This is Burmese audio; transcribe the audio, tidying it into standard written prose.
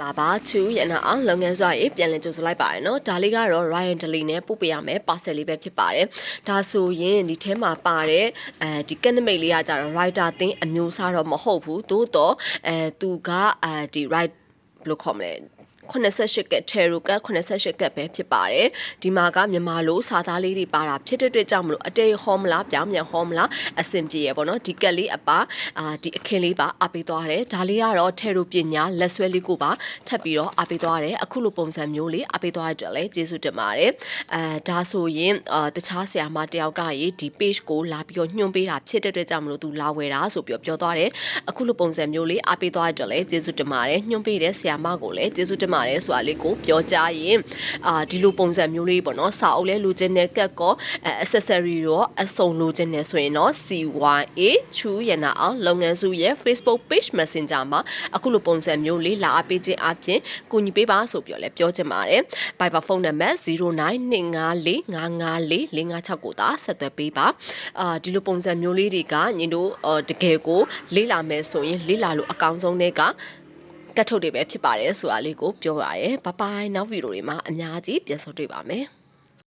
လာပါ2ရနအောင်လုပ်ငန်းစွာရေးပြန်လည်ကြိုဆိုလိုက်ပါရနော်ဒါလေးကတော့ Ryan Daly နဲ့ပို့ပေးရမယ် parcel လေးပဲဖြစ်ပါတယ်ဒါဆိုရင်ဒီထဲမှာပါတဲ့ဒီကနမိတ်လေးကကြတော့ writer သင်းအမျိုးအစားတော့မဟုတ်ဘူးသို့တော့သူကဒီ write ဘယ်လိုခေါ်မလဲ88ကက် Tarot က88ကက်ပဲဖြစ်ပါတယ်ဒီမှာကမြန်မာလိုစာသားလေးတွေပါတာဖြစ်တဲ့အတွက်ကြောင့်မလို့အတေးဟောမလားပြောင်းပြန်ဟောမလားအဆင်ပြေရပေါ့နော်ဒီကက်လေးအပါဒီအခင်းလေးပါအပေးသွားတယ်ဒါလေးကတော့ Tarot ပညာလက်ဆွဲလေးကိုပါထပ်ပြီးတော့အပေးသွားတယ်အခုလိုပုံစံမျိုးလေးအပေးသွားတဲ့အတွက်လည်းကျေးဇူးတင်ပါတယ်ဒါဆိုရင်တခြားဆရာမတယောက်ကရေဒီ page ကိုလာပြီးတော့ညွှန်ပေးတာဖြစ်တဲ့အတွက်ကြောင့်မလို့သူလာဝယ်တာဆိုပြီးပြောသွားတယ်အခုလိုပုံစံမျိုးလေးအပေးသွားတဲ့အတွက်လည်းကျေးဇူးတင်ပါတယ်ညွှန်ပေးတဲ့ဆရာမကိုလည်းကျေးဇူးတင်ပါတယ်ဆိုတာလေးကိုပြောကြရင်ဒီလိုပုံစံမျိုးလေးပေါ့နော်စာအုပ်လဲလိုချင်တဲ့ကတ်ကောaccessory ရောအစုံလိုချင်တယ်ဆိုရင်တော့ CYA ချူရနာအောင်လုပ်ငန်းစုရဲ့ Facebook page Messenger မှာအခုလိုပုံစံမျိုးလေးလာအပေးခြင်းအပြင်ကူညီပေးပါဆိုပြီးတော့လည်းပြောချင်ပါတယ် Viber ဖုန်းနံပါတ်0925454556ကိုသာဆက်သွယ်ပေးပါဒီလိုပုံစံမျိုးလေးတွေကညီတို့တကယ်ကိုလေးလာမယ်ဆိုရင်လေးလာလို့အကောင်းဆုံးတွေကကတ်ထုတ်တွေပဲဖြစ်ပါတယ်ဆိုတာလေးကိုပြောပါရယ်ဘိုင်ဘိုင်နောက်ဗီဒီယိုတွေမှာအများကြီးပြန်ဆုံတွေ့ပါမယ်